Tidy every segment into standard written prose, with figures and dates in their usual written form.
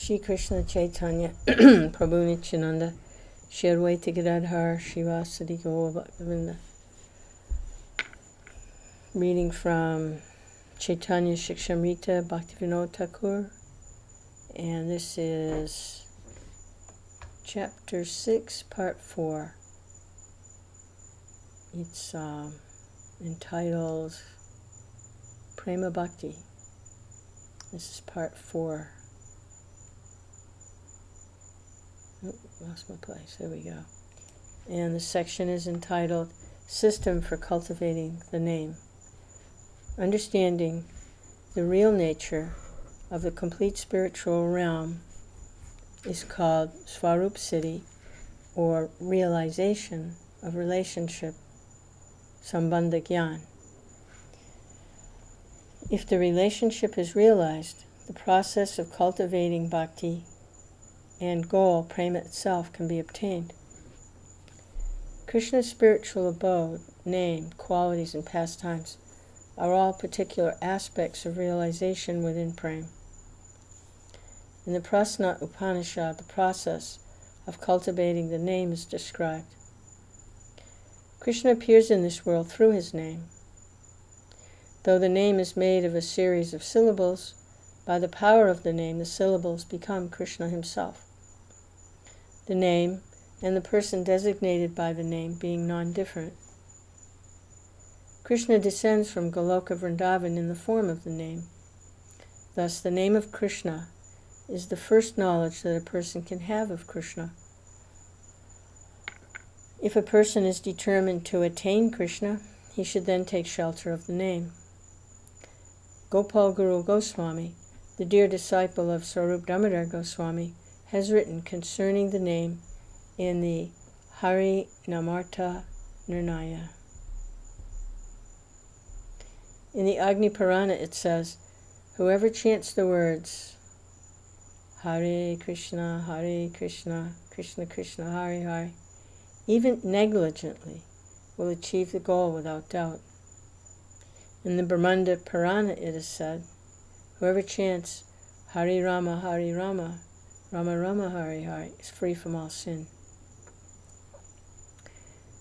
Shri Krishna Chaitanya, Prabhu Nityananda, Shri Advaita Gadadhar, Srivasadi Gaura Bhaktivinode. Reading from Chaitanya Shikshamrta, Bhaktivinode Thakur, and this is Chapter 6, Part 4. It's entitled Prema Bhakti. This is Part 4. Oh, lost my place. There we go. And the section is entitled System for Cultivating the Name. Understanding the real nature of the complete spiritual realm is called Svarup Siddhi, or realization of relationship, Sambandha Gyan. If the relationship is realized, the process of cultivating bhakti and goal, prema itself, can be obtained. Krishna's spiritual abode, name, qualities, and pastimes are all particular aspects of realization within prema. In the Prasna Upanishad, the process of cultivating the name is described. Krishna appears in this world through his name. Though the name is made of a series of syllables, by the power of the name, the syllables become Krishna himself. The name and the person designated by the name being non-different. Krishna descends from Goloka Vrindavan in the form of the name. Thus, the name of Krishna is the first knowledge that a person can have of Krishna. If a person is determined to attain Krishna, he should then take shelter of the name. Gopal Guru Goswami, the dear disciple of Swarup Damodar Goswami, has written concerning the name in the Hari Namarta Nirnaya. In the Agni Purana it says, whoever chants the words Hare Krishna, Krishna Krishna, Hare Hare, even negligently, will achieve the goal without doubt. In the Brahmanda Purana it is said, whoever chants Hare Rama, Rama Rama, Hare Hare, is free from all sin.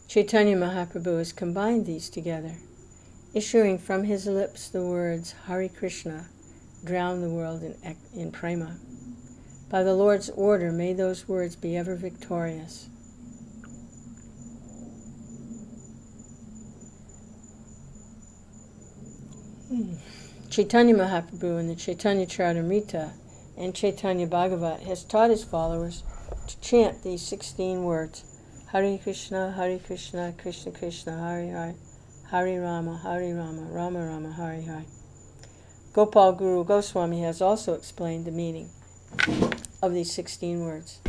Chaitanya Mahaprabhu has combined these together, issuing from his lips the words Hare Krishna, drown the world in prema. By the Lord's order, may those words be ever victorious. Chaitanya Mahaprabhu in the Chaitanya Charitamrita and Chaitanya Bhagavat has taught his followers to chant these 16 words, Hare Krishna, Krishna Krishna, Hare Hare, Hare Rama, Rama Rama, Hare Hare. Gopal Guru Goswami has also explained the meaning of these 16 words.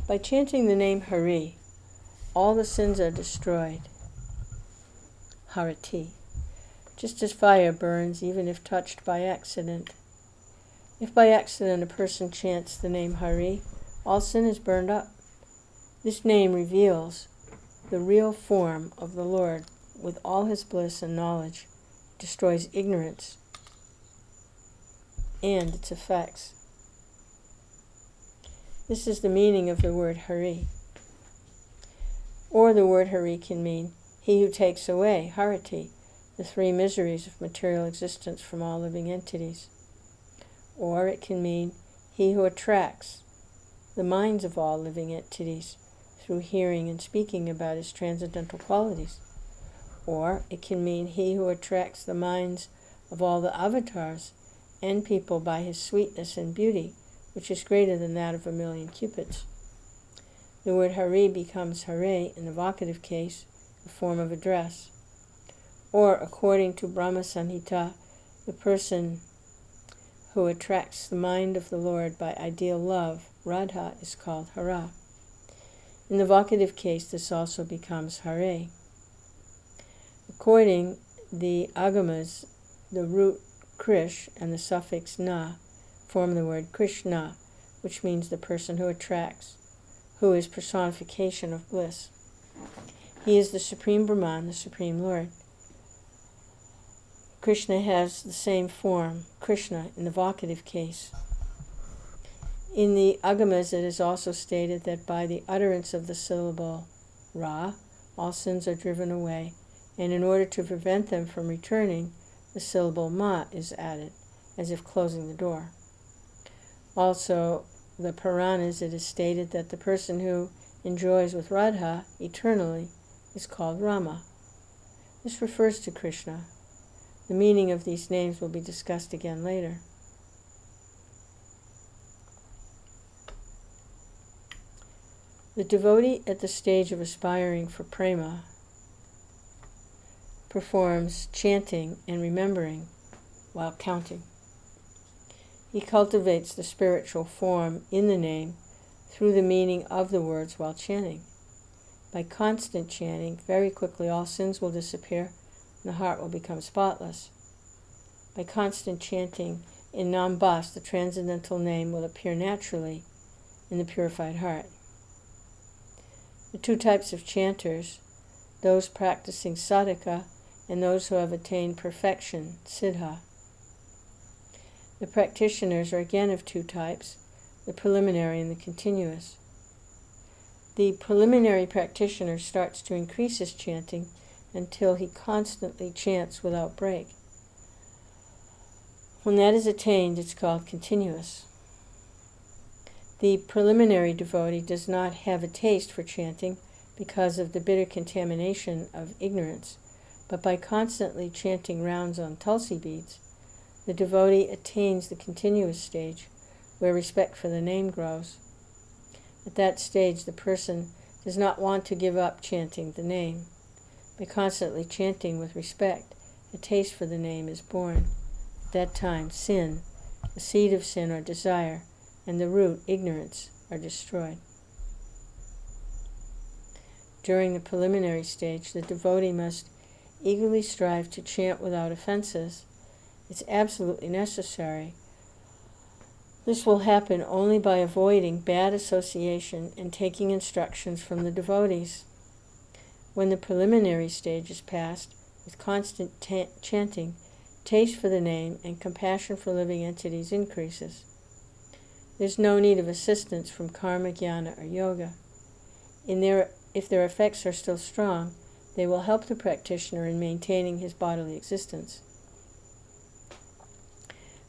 By chanting the name Hari, all the sins are destroyed. Harati. Just as fire burns even if touched by accident. If by accident a person chants the name Hari, all sin is burned up. This name reveals the real form of the Lord with all his bliss and knowledge, destroys ignorance and its effects. This is the meaning of the word Hari. Or the word Hari can mean he who takes away, Harati, the 3 miseries of material existence from all living entities. Or it can mean he who attracts the minds of all living entities through hearing and speaking about his transcendental qualities. Or it can mean he who attracts the minds of all the avatars and people by his sweetness and beauty, which is greater than that of 1,000,000 cupids. The word Hari becomes Hare in the vocative case, a form of address. Or, according to Brahma Samhita, the person who attracts the mind of the Lord by ideal love, Radha, is called Hara. In the vocative case, this also becomes Hare. According the Agamas, the root Krish and the suffix na form the word Krishna, which means the person who attracts, who is personification of bliss. He is the Supreme Brahman, the Supreme Lord. Krishna has the same form, Krishna, in the vocative case. In the Agamas it is also stated that by the utterance of the syllable Ra, all sins are driven away, and in order to prevent them from returning, the syllable Ma is added, as if closing the door. Also, the Puranas, it is stated that the person who enjoys with Radha eternally is called Rama. This refers to Krishna. The meaning of these names will be discussed again later. The devotee at the stage of aspiring for prema performs chanting and remembering while counting. He cultivates the spiritual form in the name through the meaning of the words while chanting. By constant chanting, very quickly all sins will disappear and the heart will become spotless. By constant chanting in Nam Bas, the transcendental name will appear naturally in the purified heart. The two types of chanters, those practicing sadhaka and those who have attained perfection, siddha. The practitioners are again of two types, the preliminary and the continuous. The preliminary practitioner starts to increase his chanting until he constantly chants without break. When that is attained, it's called continuous. The preliminary devotee does not have a taste for chanting because of the bitter contamination of ignorance, but by constantly chanting rounds on tulsi beads, the devotee attains the continuous stage, where respect for the name grows. At that stage, the person does not want to give up chanting the name. By constantly chanting with respect, a taste for the name is born. At that time, sin, the seed of sin or desire, and the root, ignorance, are destroyed. During the preliminary stage, the devotee must eagerly strive to chant without offenses. It's absolutely necessary. This will happen only by avoiding bad association and taking instructions from the devotees. When the preliminary stage is passed, with constant chanting, taste for the name and compassion for living entities increases. There's no need of assistance from karma, jnana, or yoga. If their effects are still strong, they will help the practitioner in maintaining his bodily existence.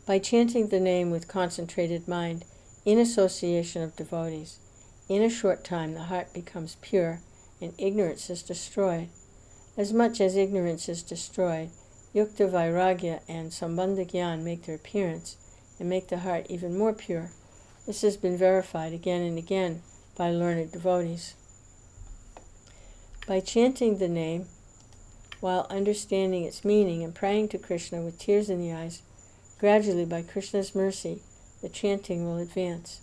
By chanting the name with concentrated mind, in association of devotees, in a short time the heart becomes pure and ignorance is destroyed. As much as ignorance is destroyed, yukta vairagya and sambandha jnana make their appearance and make the heart even more pure. This has been verified again and again by learned devotees. By chanting the name, while understanding its meaning and praying to Krishna with tears in the eyes, gradually, by Krishna's mercy, the chanting will advance.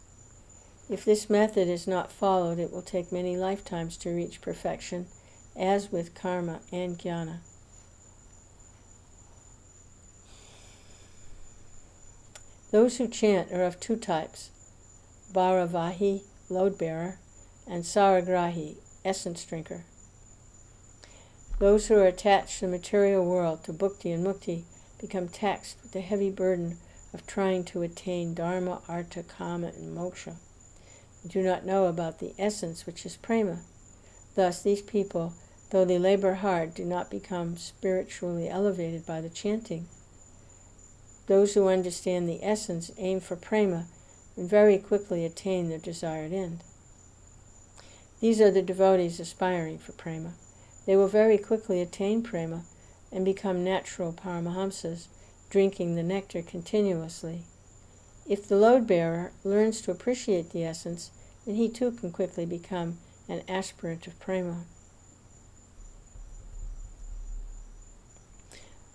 If this method is not followed, it will take many lifetimes to reach perfection, as with karma and jnana. Those who chant are of two types, bharavahi, load-bearer, and saragrahi, essence drinker. Those who are attached to the material world, to bhakti and mukti, become taxed with the heavy burden of trying to attain dharma, artha, kama, and moksha. They do not know about the essence, which is prema. Thus, these people, though they labor hard, do not become spiritually elevated by the chanting. Those who understand the essence aim for prema and very quickly attain their desired end. These are the devotees aspiring for prema. They will very quickly attain prema and become natural paramahamsas, drinking the nectar continuously. If the load-bearer learns to appreciate the essence, then he too can quickly become an aspirant of prema.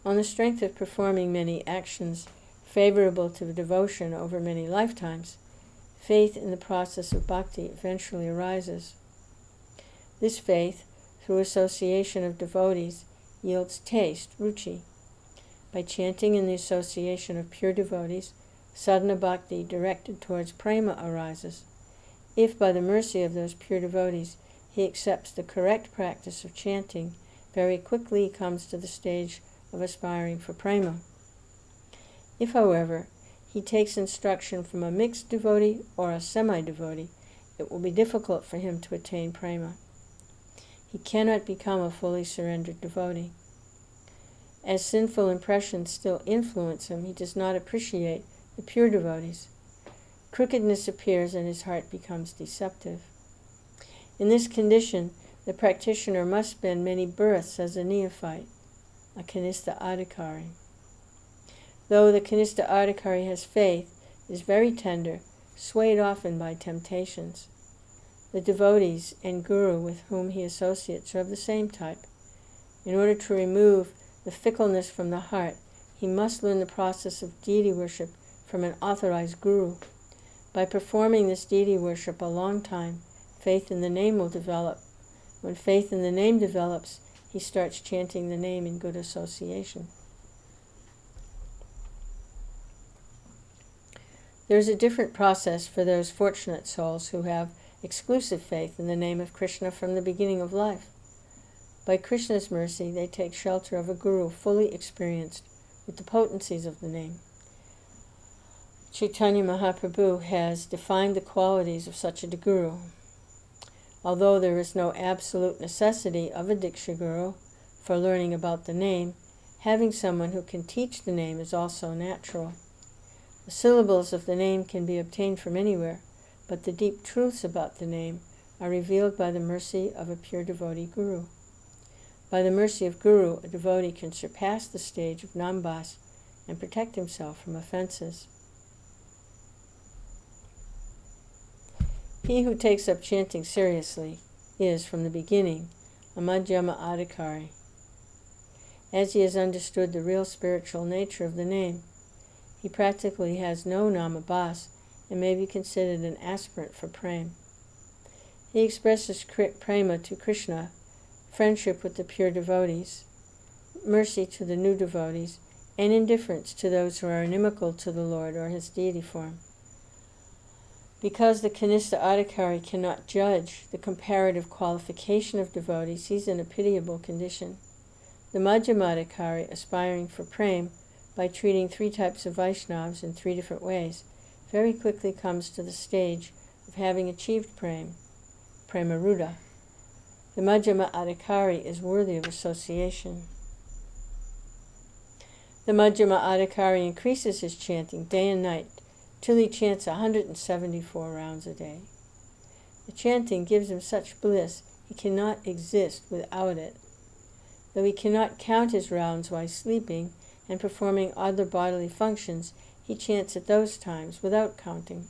On the strength of performing many actions favorable to devotion over many lifetimes, faith in the process of bhakti eventually arises. This faith, through association of devotees, yields taste, ruchi. By chanting in the association of pure devotees, sadhana bhakti directed towards prema arises. If by the mercy of those pure devotees he accepts the correct practice of chanting, very quickly he comes to the stage of aspiring for prema. If, however, he takes instruction from a mixed devotee or a semi-devotee, it will be difficult for him to attain prema. He cannot become a fully surrendered devotee. As sinful impressions still influence him, he does not appreciate the pure devotees. Crookedness appears and his heart becomes deceptive. In this condition, the practitioner must spend many births as a neophyte, a kanistha adhikari. Though the kanistha adhikari has faith, is very tender, swayed often by temptations. The devotees and guru with whom he associates are of the same type. In order to remove the fickleness from the heart, he must learn the process of deity worship from an authorized guru. By performing this deity worship a long time, faith in the name will develop. When faith in the name develops, he starts chanting the name in good association. There is a different process for those fortunate souls who have exclusive faith in the name of Krishna from the beginning of life. By Krishna's mercy, they take shelter of a guru fully experienced with the potencies of the name. Chaitanya Mahaprabhu has defined the qualities of such a guru. Although there is no absolute necessity of a Diksha Guru for learning about the name, having someone who can teach the name is also natural. The syllables of the name can be obtained from anywhere, but the deep truths about the name are revealed by the mercy of a pure devotee guru. By the mercy of guru, a devotee can surpass the stage of nambas and protect himself from offenses. He who takes up chanting seriously is, from the beginning, a madhyama adhikari. As he has understood the real spiritual nature of the name, he practically has no namabhas and may be considered an aspirant for prema. He expresses prema to Krishna, friendship with the pure devotees, mercy to the new devotees, and indifference to those who are inimical to the Lord or his deity form. Because the kanistha adhikari cannot judge the comparative qualification of devotees, he is in a pitiable condition. The madhyama adhikari, aspiring for prema by treating 3 types of Vaishnavas in 3 different ways, very quickly comes to the stage of having achieved prema ruda. The madhyama adhikari is worthy of association. The madhyama adhikari increases his chanting day and night till he chants 174 rounds a day. The chanting gives him such bliss he cannot exist without it. Though he cannot count his rounds while sleeping and performing other bodily functions, he chants at those times without counting.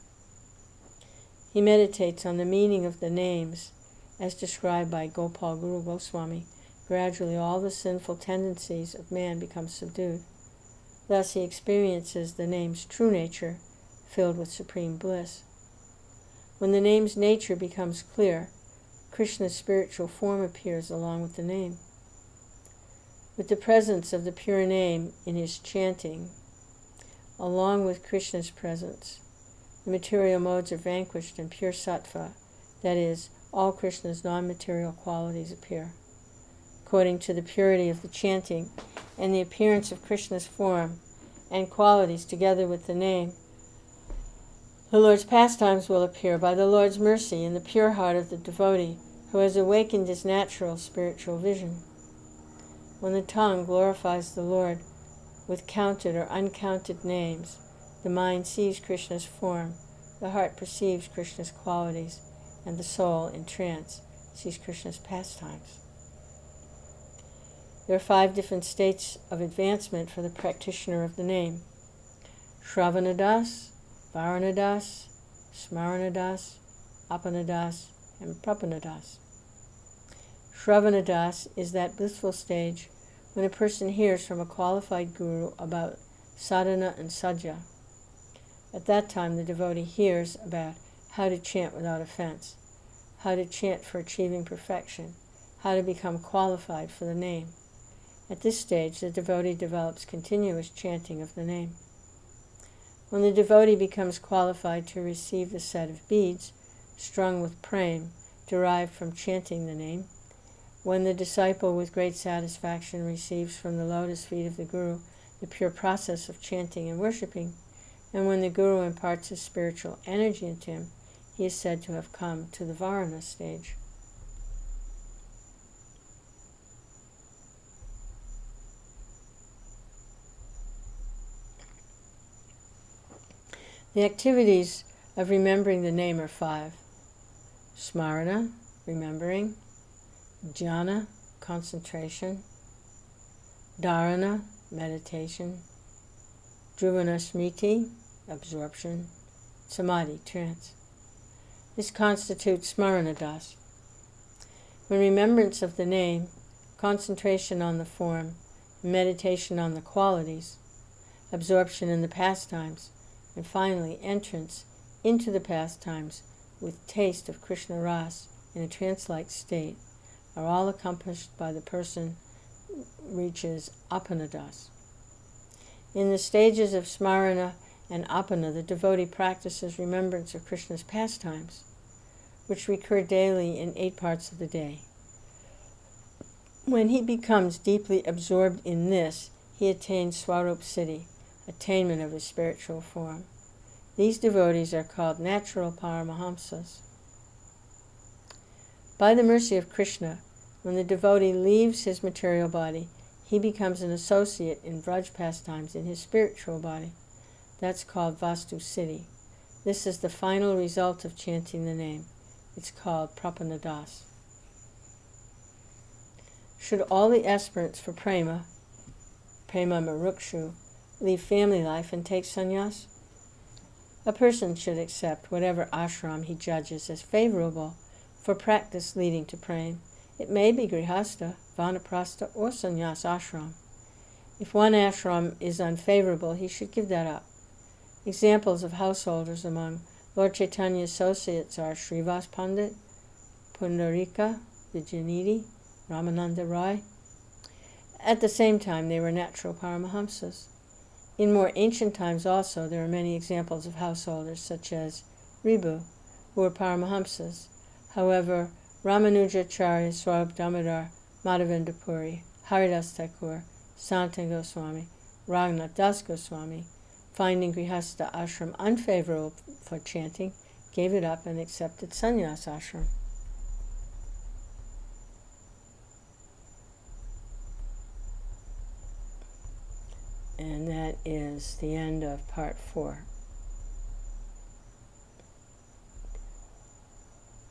He meditates on the meaning of the names, as described by Gopal Guru Goswami. Gradually all the sinful tendencies of man become subdued. Thus he experiences the name's true nature, filled with supreme bliss. When the name's nature becomes clear, Krishna's spiritual form appears along with the name. With the presence of the pure name in his chanting, along with Krishna's presence, the material modes are vanquished and pure sattva, that is, all Krishna's non-material qualities appear. According to the purity of the chanting and the appearance of Krishna's form and qualities together with the name, the Lord's pastimes will appear by the Lord's mercy in the pure heart of the devotee who has awakened his natural spiritual vision. When the tongue glorifies the Lord with counted or uncounted names, the mind sees Krishna's form, the heart perceives Krishna's qualities, and the soul, in trance, sees Krishna's pastimes. There are 5 different states of advancement for the practitioner of the name: Shravanadas, Varanadas, Smaranadas, Apanadas, and Prapanadas. Shravanadas is that blissful stage when a person hears from a qualified guru about sadhana and sadhya. At that time the devotee hears about how to chant without offense, how to chant for achieving perfection, how to become qualified for the name. At this stage the devotee develops continuous chanting of the name. When the devotee becomes qualified to receive the set of beads, strung with prema, derived from chanting the name, when the disciple with great satisfaction receives from the lotus feet of the Guru the pure process of chanting and worshipping, and when the Guru imparts his spiritual energy into him, he is said to have come to the Varana stage. The activities of remembering the name are 5. Smarana, remembering. Jhana, concentration. Dharana, meditation. Druvana smriti, absorption. Samadhi, trance. This constitutes smaranadas. When remembrance of the name, concentration on the form, meditation on the qualities, absorption in the pastimes, and finally entrance into the pastimes with taste of Krishna Ras in a trance-like state, are all accomplished by the person reaches apanadas. In the stages of smarana and apana, the devotee practices remembrance of Krishna's pastimes, which recur daily in 8 parts of the day. When he becomes deeply absorbed in this, he attains Swarup Siddhi, attainment of his spiritual form. These devotees are called natural paramahamsas. By the mercy of Krishna, when the devotee leaves his material body, he becomes an associate in Vraj pastimes in his spiritual body. That's called Vastu Siddhi. This is the final result of chanting the name. It's called Prapanadas. Should all the aspirants for prema marukshu, leave family life and take sannyas? A person should accept whatever ashram he judges as favorable for practice leading to prema. It may be grihastha, vanaprastha, or sannyas ashram. If one ashram is unfavorable, he should give that up. Examples of householders among Lord Chaitanya's associates are Srivas Pandit, Pundarika, Vijayanidhi, Ramananda Rai. At the same time, they were natural paramahamsas. In more ancient times also, there are many examples of householders, such as Ribhu, who were paramahamsas. However, Ramanujacharya, Swarup Damodar, Madhavendra Puri, Haridas Thakur, Sanatan Goswami, Raghunath Das Goswami, finding Grihastha ashram unfavorable for chanting, gave it up and accepted sannyas ashram. And that is the end of part 4.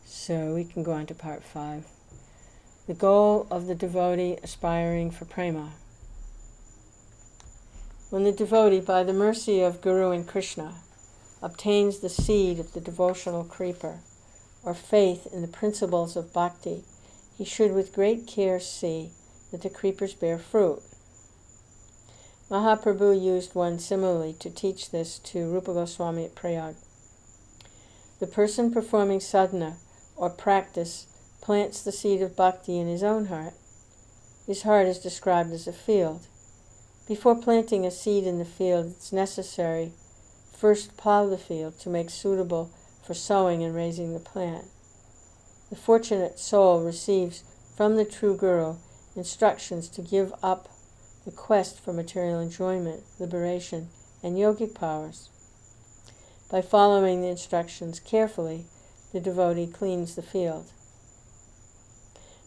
So we can go on to part 5. The goal of the devotee aspiring for prema. When the devotee, by the mercy of Guru and Krishna, obtains the seed of the devotional creeper, or faith in the principles of bhakti, he should with great care see that the creepers bear fruit. Mahaprabhu used one simile to teach this to Rupa Goswami at Prayag. The person performing sadhana or practice plants the seed of bhakti in his own heart. His heart is described as a field. Before planting a seed in the field, it's necessary first plow the field to make suitable for sowing and raising the plant. The fortunate soul receives from the true Guru instructions to give up the quest for material enjoyment, liberation, and yogic powers. By following the instructions carefully, the devotee cleans the field.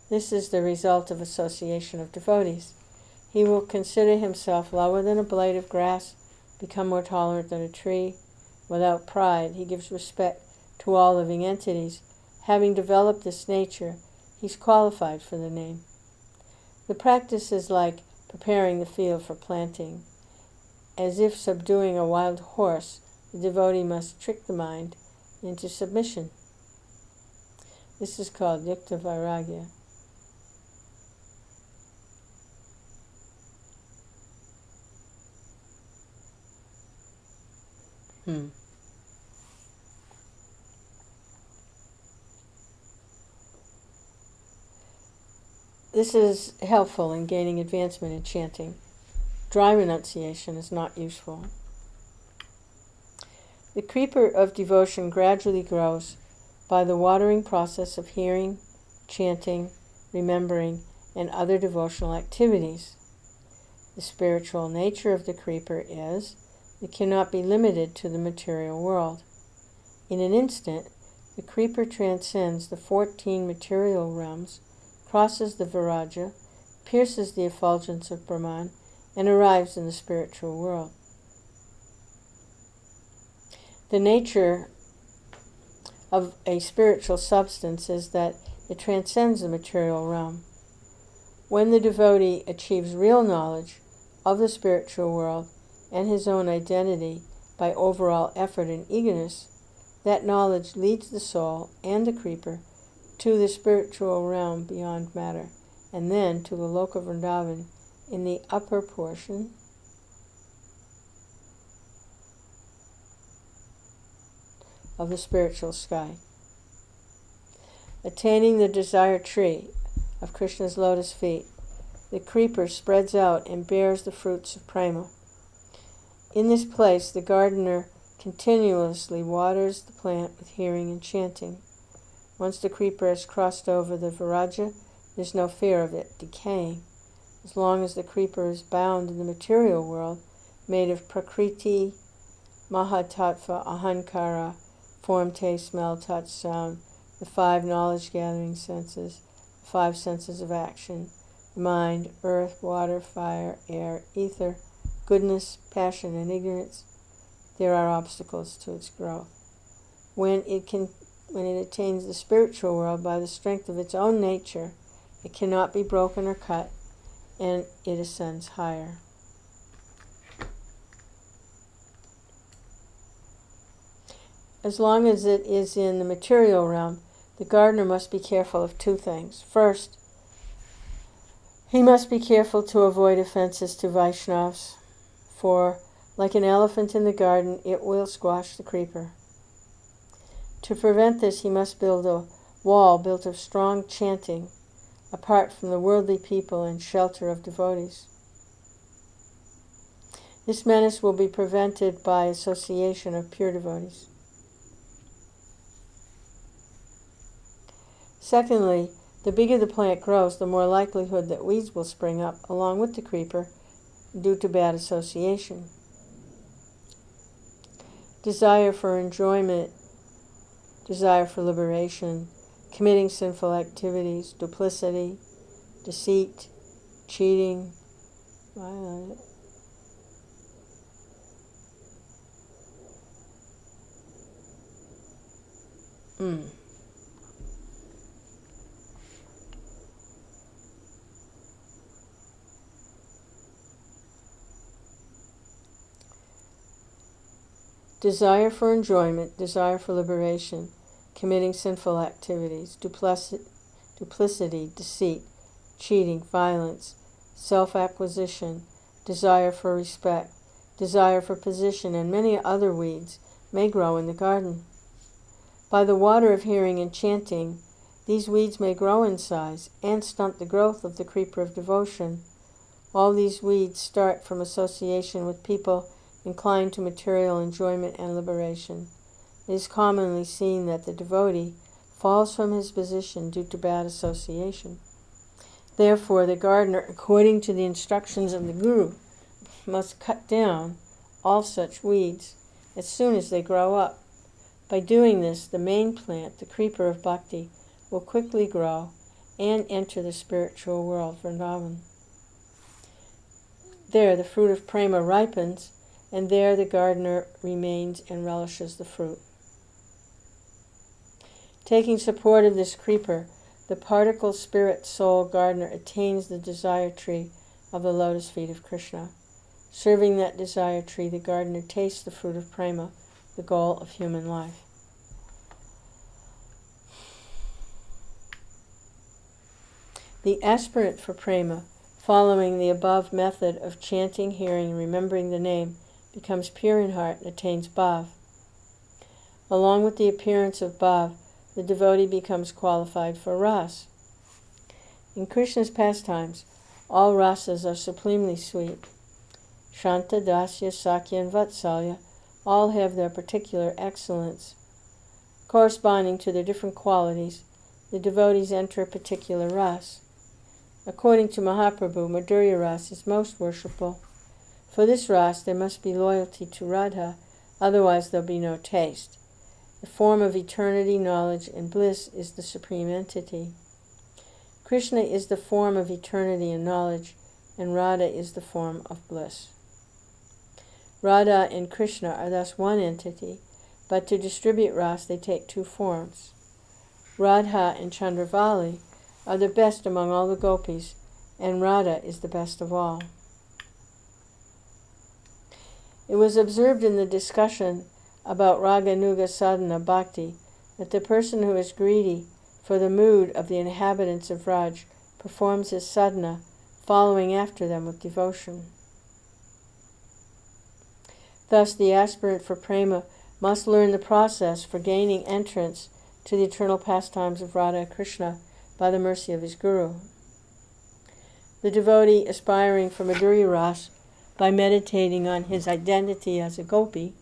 This is the result of association of devotees. He will consider himself lower than a blade of grass, become more tolerant than a tree. Without pride, he gives respect to all living entities. Having developed this nature, he's qualified for the name. The practice is like preparing the field for planting. As if subduing a wild horse, the devotee must trick the mind into submission. This is called yukta vairagya. This is helpful in gaining advancement in chanting. Dry renunciation is not useful. The creeper of devotion gradually grows by the watering process of hearing, chanting, remembering, and other devotional activities. The spiritual nature of the creeper is It cannot be limited to the material world. In an instant, the creeper transcends the 14 material realms, crosses the Viraja, pierces the effulgence of Brahman, and arrives in the spiritual world. The nature of a spiritual substance is that it transcends the material realm. When the devotee achieves real knowledge of the spiritual world and his own identity by overall effort and eagerness, that knowledge leads the soul and the creeper to the spiritual realm beyond matter, and then to the Loka Vrindavan in the upper portion of the spiritual sky. Attaining the desired tree of Krishna's lotus feet, the creeper spreads out and bears the fruits of prema. In this place, the gardener continuously waters the plant with hearing and chanting. Once the creeper has crossed over the Viraja, there's no fear of it decaying. As long as the creeper is bound in the material world, made of Prakriti, Mahatattva, Ahankara, form, taste, smell, touch, sound, the 5 knowledge-gathering senses, the 5 senses of action, the mind, earth, water, fire, air, ether, goodness, passion, and ignorance, there are obstacles to its growth. When it attains the spiritual world by the strength of its own nature, it cannot be broken or cut, and it ascends higher. As long as it is in the material realm, the gardener must be careful of 2 things. First, he must be careful to avoid offenses to Vaishnavas, for, like an elephant in the garden, it will squash the creeper. To prevent this, he must build a wall built of strong chanting, apart from the worldly people and shelter of devotees. This menace will be prevented by association of pure devotees. Secondly, the bigger the plant grows, the more likelihood that weeds will spring up along with the creeper due to bad association. Desire for enjoyment, desire for liberation, committing sinful activities, duplicity, deceit, cheating, Desire for enjoyment, desire for liberation, committing sinful activities, duplicity, deceit, cheating, violence, self-acquisition, desire for respect, desire for position, and many other weeds may grow in the garden. By the water of hearing and chanting, these weeds may grow in size and stunt the growth of the creeper of devotion. All these weeds start from association with people inclined to material enjoyment and liberation. It is commonly seen that the devotee falls from his position due to bad association. Therefore, the gardener, according to the instructions of the Guru, must cut down all such weeds as soon as they grow up. By doing this, the main plant, the creeper of bhakti, will quickly grow and enter the spiritual world, Vrindavan. There the fruit of prema ripens, and there the gardener remains and relishes the fruit. Taking support of this creeper, the particle spirit soul gardener attains the desire tree of the lotus feet of Krishna. Serving that desire tree, the gardener tastes the fruit of prema, the goal of human life. The aspirant for prema, following the above method of chanting, hearing, and remembering the name, becomes pure in heart and attains bhav. Along with the appearance of bhav, the devotee becomes qualified for ras. In Krishna's pastimes, all rasas are supremely sweet. Shanta, Dasya, Sakya, and Vatsalya all have their particular excellence. Corresponding to their different qualities, the devotees enter a particular ras. According to Mahaprabhu, Madhurya ras is most worshipful. For this ras, there must be loyalty to Radha, otherwise there'll be no taste. The form of eternity, knowledge, and bliss is the supreme entity. Krishna is the form of eternity and knowledge, and Radha is the form of bliss. Radha and Krishna are thus one entity, but to distribute ras they take two forms. Radha and Chandravali are the best among all the gopis, and Radha is the best of all. It was observed in the discussion about Raganuga sadhana bhakti that the person who is greedy for the mood of the inhabitants of Raj performs his sadhana, following after them with devotion. Thus, the aspirant for prema must learn the process for gaining entrance to the eternal pastimes of Radha and Krishna by the mercy of his guru. The devotee aspiring for Madhurya Ras, by meditating on his identity as a gopi,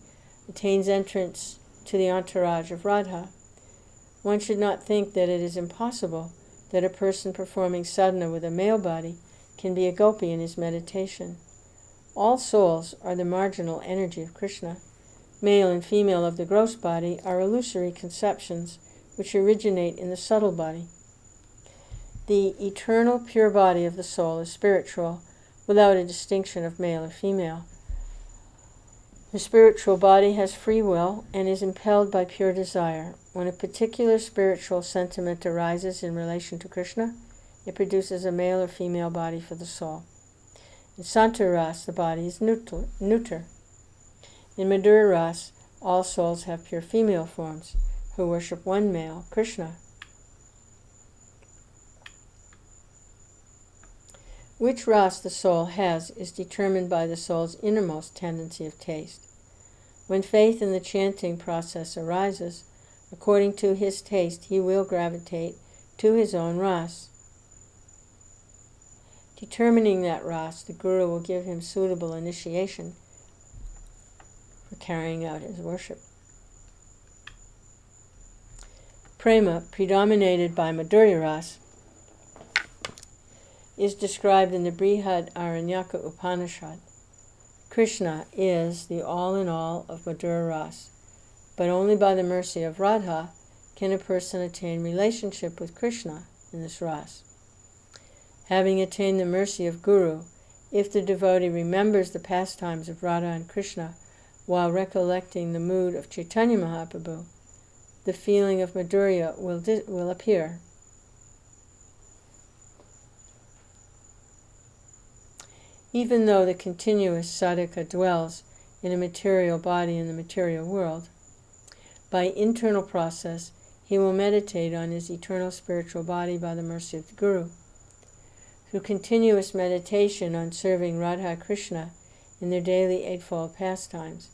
attains entrance to the entourage of Radha. One should not think that it is impossible that a person performing sadhana with a male body can be a gopi in his meditation. All souls are the marginal energy of Krishna. Male and female of the gross body are illusory conceptions which originate in the subtle body. The eternal pure body of the soul is spiritual, without a distinction of male or female. The spiritual body has free will and is impelled by pure desire. When a particular spiritual sentiment arises in relation to Krishna, it produces a male or female body for the soul. In Santur Ras, the body is neuter. In Madhurya Ras, all souls have pure female forms, who worship one male, Krishna. Which ras the soul has is determined by the soul's innermost tendency of taste. When faith in the chanting process arises, according to his taste, he will gravitate to his own ras. Determining that ras, the Guru will give him suitable initiation for carrying out his worship. Prema, predominated by Madhurya Ras, is described in the Brihad Aranyaka Upanishad. Krishna is the all-in-all of Madhurya Ras, but only by the mercy of Radha can a person attain relationship with Krishna in this ras. Having attained the mercy of Guru, if the devotee remembers the pastimes of Radha and Krishna while recollecting the mood of Chaitanya Mahaprabhu, the feeling of Madhurya will appear. Even though the continuous sadhaka dwells in a material body in the material world, by internal process he will meditate on his eternal spiritual body by the mercy of the Guru. Through continuous meditation on serving Radha Krishna in their daily eightfold pastimes,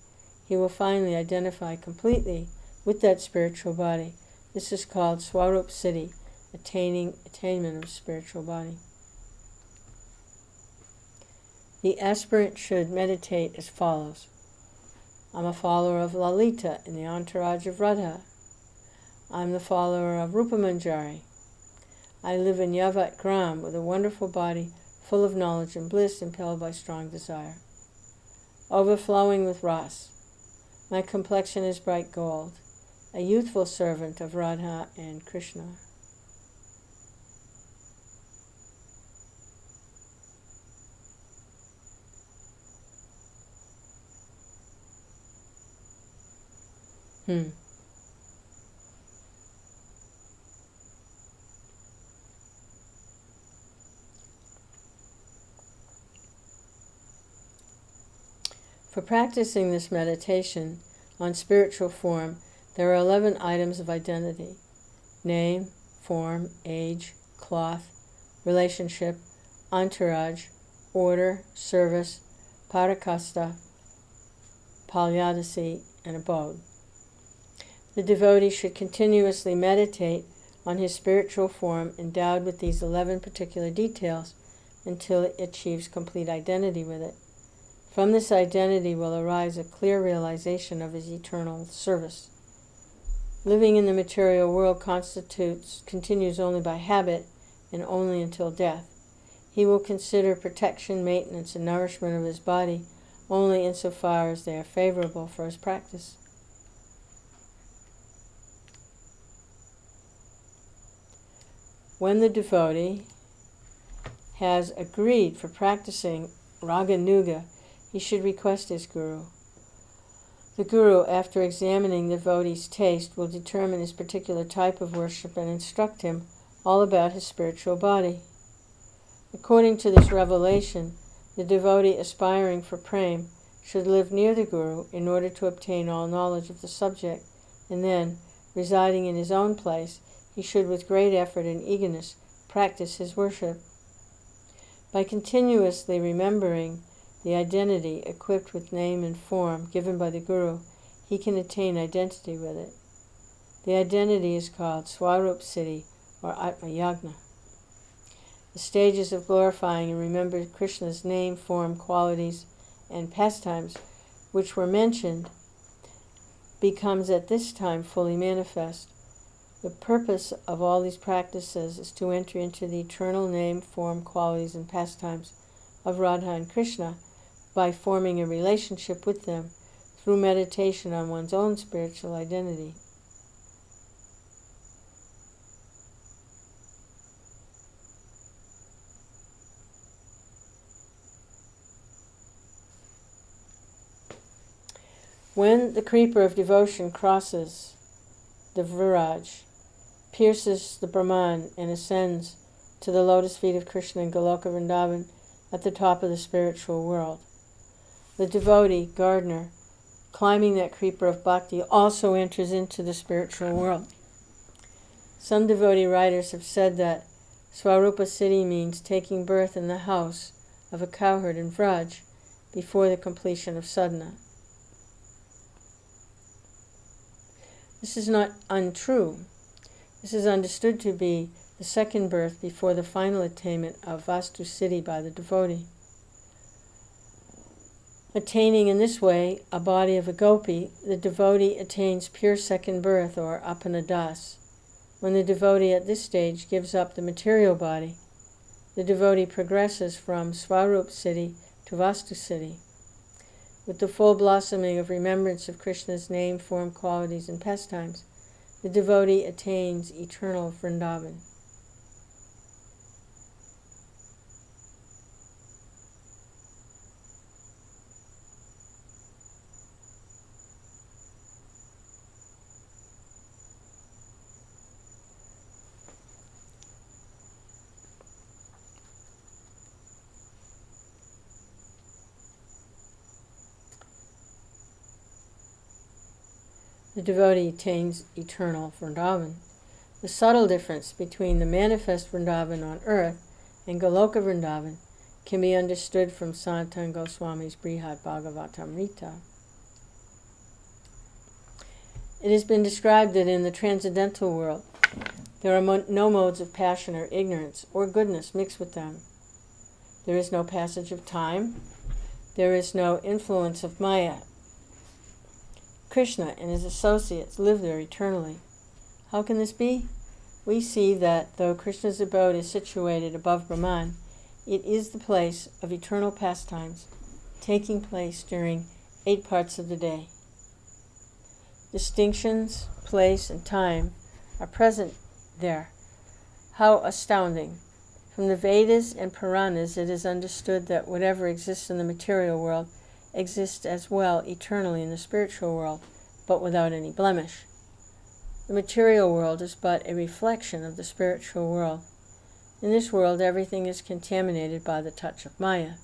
he will finally identify completely with that spiritual body. This is called Swarup Siddhi, attainment of spiritual body. The aspirant should meditate as follows. I'm a follower of Lalita in the entourage of Radha. I'm the follower of Rupa Manjari. I live in Yavat Gram with a wonderful body full of knowledge and bliss, impelled by strong desire, overflowing with ras. My complexion is bright gold, a youthful servant of Radha and Krishna. For practicing this meditation on spiritual form, there are 11 items of identity: name, form, age, cloth, relationship, entourage, order, service, parakasta, palyadasi, and abode. The devotee should continuously meditate on his spiritual form endowed with these 11 particular details until it achieves complete identity with it. From this identity will arise a clear realization of his eternal service. Living in the material world continues only by habit and only until death. He will consider protection, maintenance, and nourishment of his body only insofar as they are favorable for his practice. When the devotee has agreed for practicing Raganuga, he should request his guru. The guru, after examining the devotee's taste, will determine his particular type of worship and instruct him all about his spiritual body. According to this revelation, the devotee aspiring for prema should live near the guru in order to obtain all knowledge of the subject, and then, residing in his own place, he should with great effort and eagerness practice his worship. By continuously remembering the identity equipped with name and form given by the guru, he can attain identity with it. The identity is called Swarup Siddhi or Atma Yagna. The stages of glorifying and remembering Krishna's name, form, qualities, and pastimes, which were mentioned, becomes at this time fully manifest. The purpose of all these practices is to enter into the eternal name, form, qualities, and pastimes of Radha and Krishna by forming a relationship with them through meditation on one's own spiritual identity. When the creeper of devotion crosses the Viraj, pierces the Brahman, and ascends to the lotus feet of Krishna in Goloka Vrindavan at the top of the spiritual world, the devotee, gardener, climbing that creeper of bhakti, also enters into the spiritual world. Some devotee writers have said that Swarupa Siddhi means taking birth in the house of a cowherd in Vraj before the completion of sadhana. This is not untrue. This is understood to be the second birth before the final attainment of Vastu Siddhi by the devotee. Attaining in this way a body of a gopi, the devotee attains pure second birth or apanadas. When the devotee at this stage gives up the material body, the devotee progresses from Swarup Siddhi to Vastu Siddhi. With the full blossoming of remembrance of Krishna's name, form, qualities, and pastimes, the devotee attains eternal Vrindavan. The devotee attains eternal Vrindavan. The subtle difference between the manifest Vrindavan on earth and Goloka Vrindavan can be understood from Sanatana Goswami's Brihad Bhagavatamrita. It has been described that in the transcendental world there are no modes of passion or ignorance or goodness mixed with them. There is no passage of time. There is no influence of Maya. Krishna and his associates live there eternally. How can this be? We see that though Krishna's abode is situated above Brahman, it is the place of eternal pastimes, taking place during 8 parts of the day. Distinctions, place, and time are present there. How astounding! From the Vedas and Puranas it is understood that whatever exists in the material world exists as well eternally in the spiritual world, but without any blemish. The material world is but a reflection of the spiritual world. In this world everything is contaminated by the touch of Maya,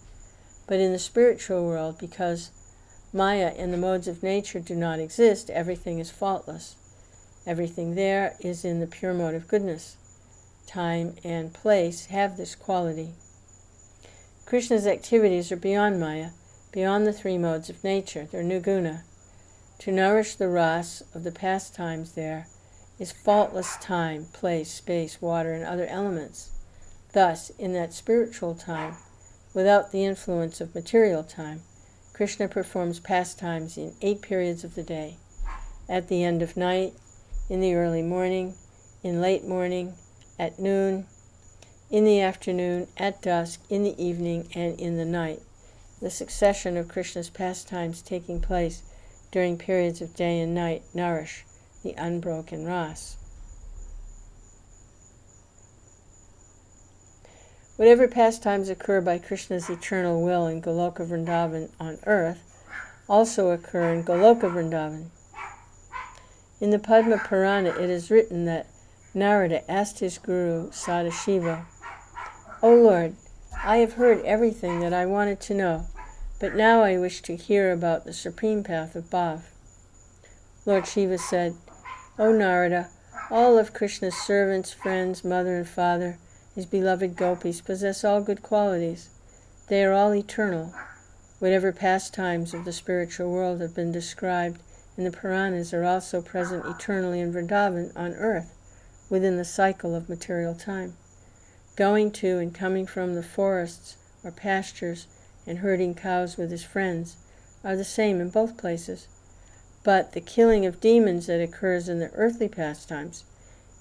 but in the spiritual world, because Maya and the modes of nature do not exist, everything is faultless. Everything there is in the pure mode of goodness. Time and place have this quality. Krishna's activities are beyond Maya, beyond the 3 modes of nature. They're nirguna. To nourish the ras of the pastimes there is faultless time, place, space, water, and other elements. Thus, in that spiritual time, without the influence of material time, Krishna performs pastimes in 8 periods of the day: at the end of night, in the early morning, in late morning, at noon, in the afternoon, at dusk, in the evening, and in the night. the succession of Krishna's pastimes taking place during periods of day and night nourish the unbroken rasa. Whatever pastimes occur by Krishna's eternal will in Goloka Vrindavan on earth also occur in Goloka Vrindavan. In the Padma Purana it is written that Narada asked his guru Sadashiva, "O Lord, I have heard everything that I wanted to know, but now I wish to hear about the supreme path of Bhav." Lord Shiva said, "O Narada, all of Krishna's servants, friends, mother and father, his beloved gopis, possess all good qualities. They are all eternal. Whatever pastimes of the spiritual world have been described in the Puranas are also present eternally in Vrindavan on earth, within the cycle of material time. Going to and coming from the forests or pastures and herding cows with his friends are the same in both places. But the killing of demons that occurs in the earthly pastimes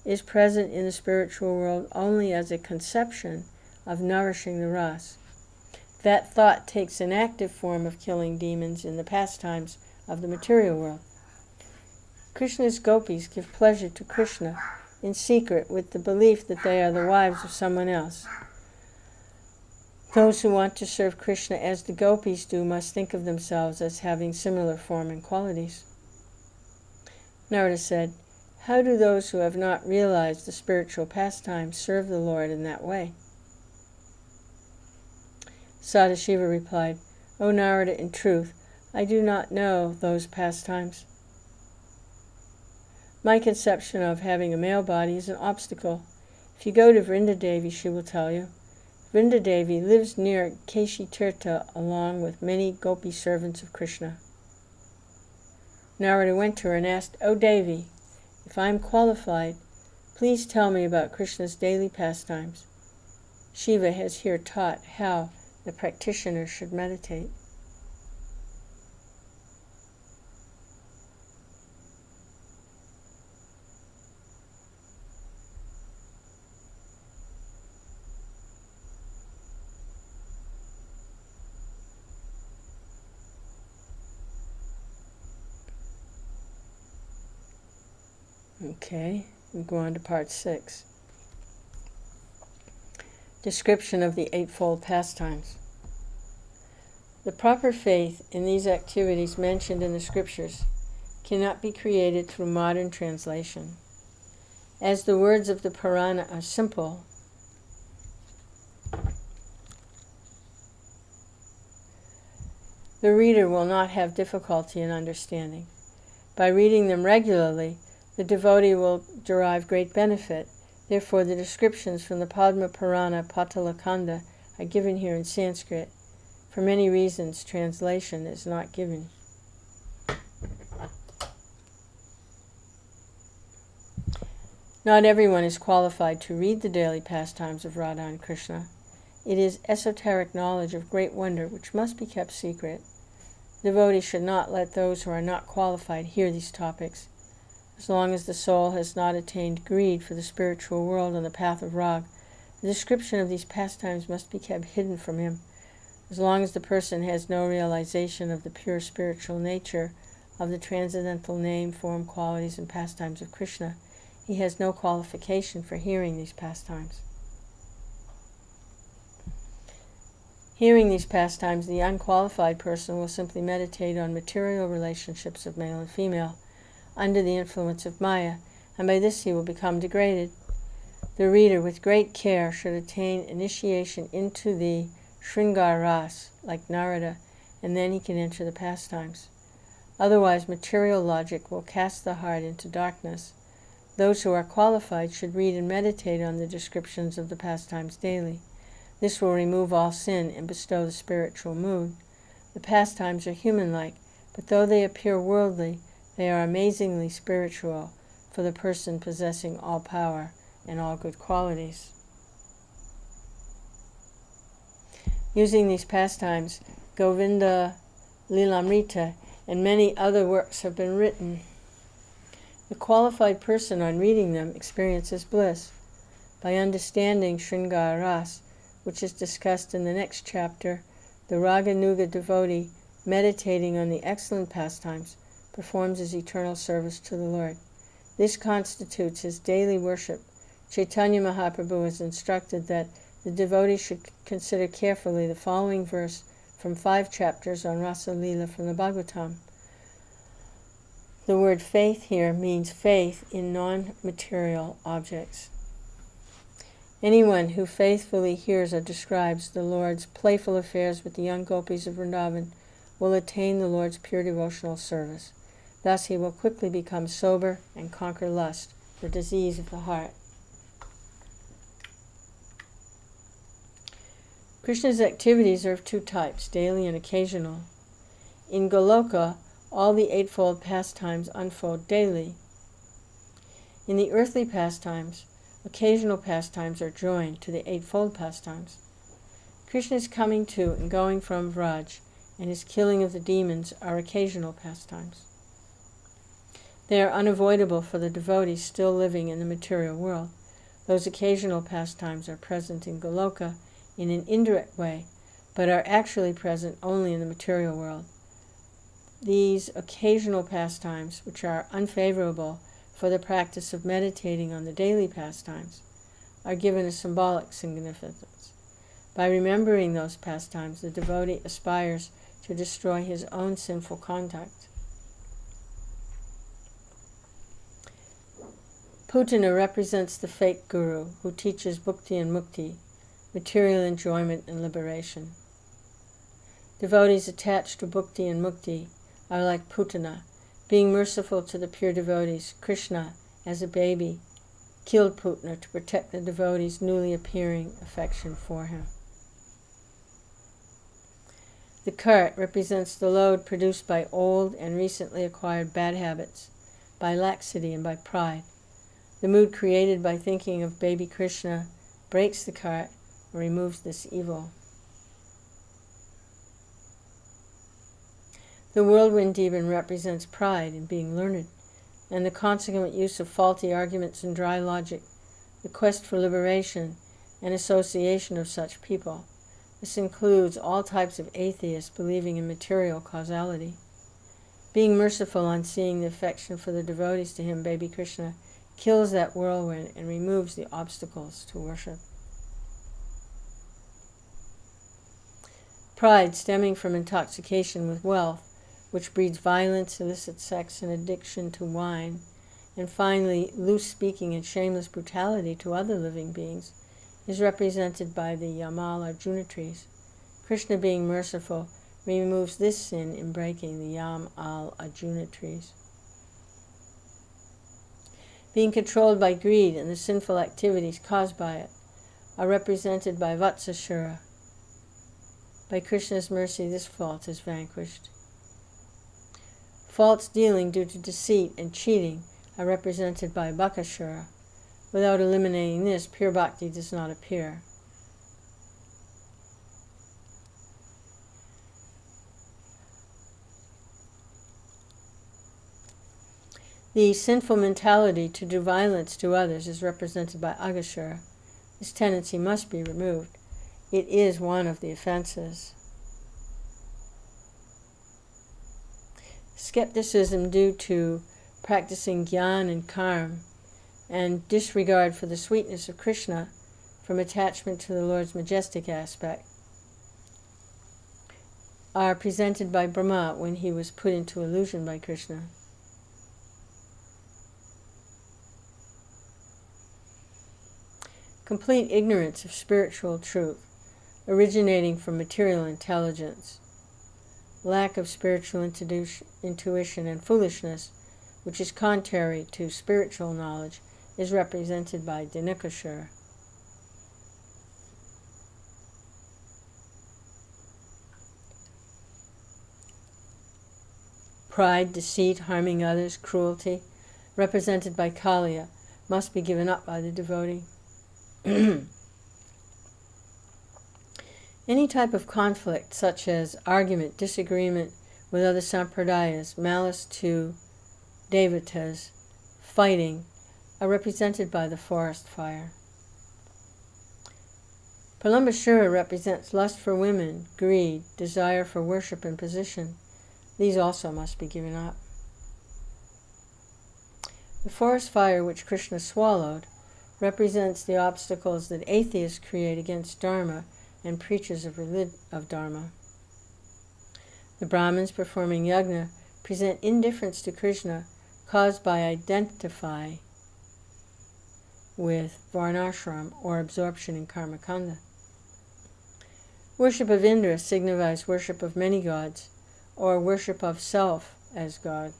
is present in the spiritual world only as a conception of nourishing the rasa. That thought takes an active form of killing demons in the pastimes of the material world. Krishna's gopis give pleasure to Krishna in secret with the belief that they are the wives of someone else. Those who want to serve Krishna as the gopis do must think of themselves as having similar form and qualities." Narada said, "How do those who have not realized the spiritual pastimes serve the Lord in that way?" Sadashiva replied, "O Narada, in truth, I do not know those pastimes. My conception of having a male body is an obstacle. If you go to Vrindadevi, she will tell you. Vrindadevi lives near Keshitirtha along with many gopi servants of Krishna." Narada went to her and asked, "O Devi, if I am qualified, please tell me about Krishna's daily pastimes." Shiva has here taught how the practitioner should meditate. Okay, we go on to part 6. Description of the Eightfold Pastimes. The proper faith in these activities mentioned in the scriptures cannot be created through modern translation. As the words of the Purana are simple, the reader will not have difficulty in understanding. By reading them regularly, the devotee will derive great benefit. Therefore, the descriptions from the Padma Purana Patalakanda are given here in Sanskrit. For many reasons, translation is not given. Not everyone is qualified to read the daily pastimes of Radha and Krishna. It is esoteric knowledge of great wonder which must be kept secret. Devotees should not let those who are not qualified hear these topics. As long as the soul has not attained greed for the spiritual world on the path of Rag, the description of these pastimes must be kept hidden from him. As long as the person has no realization of the pure spiritual nature of the transcendental name, form, qualities, and pastimes of Krishna, he has no qualification for hearing these pastimes. Hearing these pastimes, the unqualified person will simply meditate on material relationships of male and female, under the influence of Maya, and by this he will become degraded. The reader, with great care, should attain initiation into the Shringar Ras, like Narada, and then he can enter the pastimes. Otherwise, material logic will cast the heart into darkness. Those who are qualified should read and meditate on the descriptions of the pastimes daily. This will remove all sin and bestow the spiritual mood. The pastimes are human-like, but though they appear worldly, they are amazingly spiritual for the person possessing all power and all good qualities. Using these pastimes, Govinda Lilamrita and many other works have been written. The qualified person, on reading them, experiences bliss. By understanding Shringar Ras, which is discussed in the next chapter, The Raganuga devotee, meditating on the excellent pastimes, performs his eternal service to the Lord. This constitutes his daily worship. Chaitanya Mahaprabhu has instructed that the devotee should consider carefully the following verse from 5 chapters on Rasa Lila from the Bhagavatam. The word faith here means faith in non-material objects. Anyone who faithfully hears or describes the Lord's playful affairs with the young gopis of Vrindavan will attain the Lord's pure devotional service. Thus he will quickly become sober and conquer lust, the disease of the heart. Krishna's activities are of 2 types, daily and occasional. In Goloka, all the eightfold pastimes unfold daily. In the earthly pastimes, occasional pastimes are joined to the eightfold pastimes. Krishna's coming to and going from Vraj and his killing of the demons are occasional pastimes. They are unavoidable for the devotees still living in the material world. Those occasional pastimes are present in Goloka in an indirect way, but are actually present only in the material world. These occasional pastimes, which are unfavorable for the practice of meditating on the daily pastimes, are given a symbolic significance. By remembering those pastimes, the devotee aspires to destroy his own sinful conduct. Putana represents the fake guru who teaches bhakti and mukti, material enjoyment and liberation. Devotees attached to bhakti and mukti are like Putana. Being merciful to the pure devotees, Krishna, as a baby, killed Putana to protect the devotees' newly appearing affection for him. The cart represents the load produced by old and recently acquired bad habits, by laxity and by pride. The mood created by thinking of baby Krishna breaks the cart and removes this evil. The whirlwind demon represents pride in being learned, and the consequent use of faulty arguments and dry logic, the quest for liberation and association of such people. This includes all types of atheists believing in material causality. Being merciful on seeing the affection for the devotees to him, baby Krishna, kills that whirlwind and removes the obstacles to worship. Pride stemming from intoxication with wealth, which breeds violence, illicit sex, and addiction to wine, and finally loose speaking and shameless brutality to other living beings, is represented by the Yamal Arjuna trees. Krishna, being merciful, removes this sin in breaking the Yamal Arjuna trees. Being controlled by greed and the sinful activities caused by it are represented by Vatsashura. By Krishna's mercy, this fault is vanquished. False dealing due to deceit and cheating are represented by Bakashura. Without eliminating this, pure bhakti does not appear. The sinful mentality to do violence to others is represented by Agashura. This tendency must be removed. It is one of the offenses. Skepticism due to practicing jnana and karma and disregard for the sweetness of Krishna from attachment to the Lord's majestic aspect are presented by Brahma when he was put into illusion by Krishna. Complete ignorance of spiritual truth, originating from material intelligence, lack of spiritual intuition and foolishness, which is contrary to spiritual knowledge, is represented by Dinakashura. Pride, deceit, harming others, cruelty, represented by Kaliya, must be given up by the devotee. Any type of conflict, such as argument, disagreement with other sampradayas, malice to devatas, fighting, are represented by the forest fire. Pralambasura represents lust for women, greed, desire for worship and position. These also must be given up. The forest fire which Krishna swallowed represents the obstacles that atheists create against Dharma and preachers of Dharma. The Brahmins performing yajna present indifference to Krishna caused by identify with varnashram or absorption in karmakanda. Worship of Indra signifies worship of many gods or worship of self as God.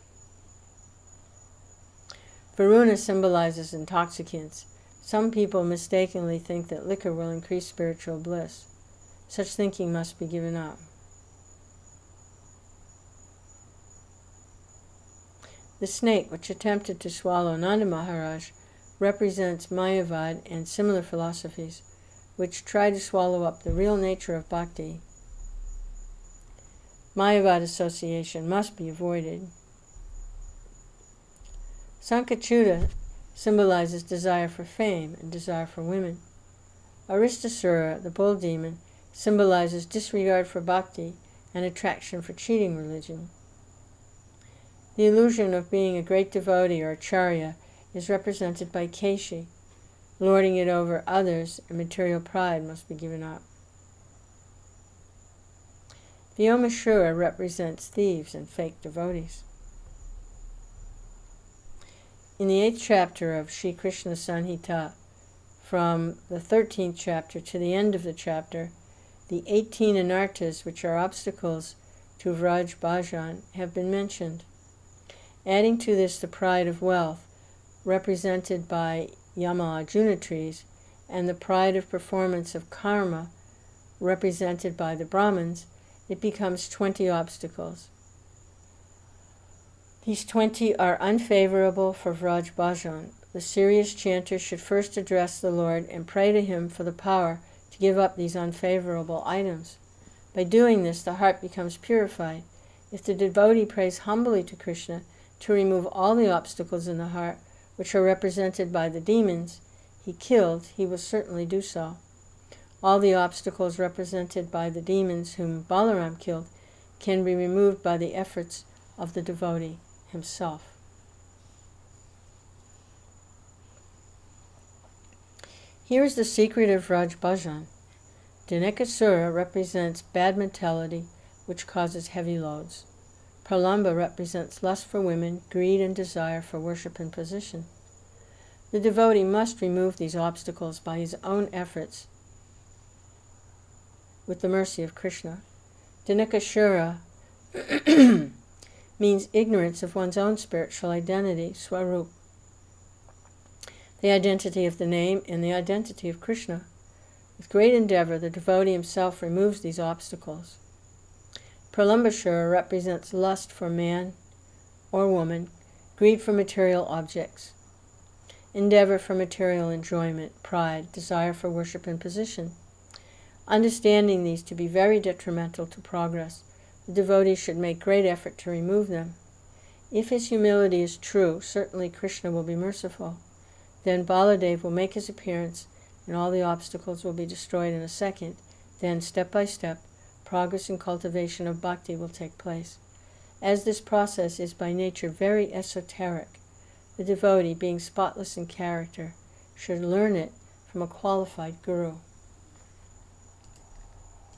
Varuna symbolizes intoxicants. Some people mistakenly think that liquor will increase spiritual bliss. Such thinking must be given up. The snake which attempted to swallow Nanda Maharaj represents Mayavad and similar philosophies, which try to swallow up the real nature of bhakti. Mayavad association must be avoided. Sankachuta symbolizes desire for fame and desire for women. Aristasura, the bull demon, symbolizes disregard for bhakti and attraction for cheating religion. The illusion of being a great devotee or acharya is represented by Keshi. Lording it over others and material pride must be given up. Vyomashura represents thieves and fake devotees. In the 8th chapter of Shri Krishna Sanhita, from the 13th chapter to the end of the chapter, the 18 anarthas, which are obstacles to Vraj Bhajan, have been mentioned. Adding to this the pride of wealth, represented by Yama Arjuna trees, and the pride of performance of karma, represented by the Brahmins, it becomes 20 obstacles. These 20 are unfavorable for Vraj Bhajan. The serious chanter should first address the Lord and pray to him for the power to give up these unfavorable items. By doing this, the heart becomes purified. If the devotee prays humbly to Krishna to remove all the obstacles in the heart, which are represented by the demons he killed, he will certainly do so. All the obstacles represented by the demons whom Balaram killed can be removed by the efforts of the devotee himself. Here is the secret of Vraj Bhajan. Dinekasura represents bad mentality, which causes heavy loads. Pralamba represents lust for women, greed and desire for worship and position. The devotee must remove these obstacles by his own efforts with the mercy of Krishna. Dinekasura means ignorance of one's own spiritual identity, Swarup, the identity of the name and the identity of Krishna. With great endeavor, the devotee himself removes these obstacles. Pralambasura represents lust for man or woman, greed for material objects, endeavor for material enjoyment, pride, desire for worship and position. Understanding these to be very detrimental to progress, the devotee should make great effort to remove them. If his humility is true, certainly Krishna will be merciful. Then Baladev will make his appearance and all the obstacles will be destroyed in a second. Then, step by step, progress and cultivation of bhakti will take place. As this process is by nature very esoteric, the devotee, being spotless in character, should learn it from a qualified guru.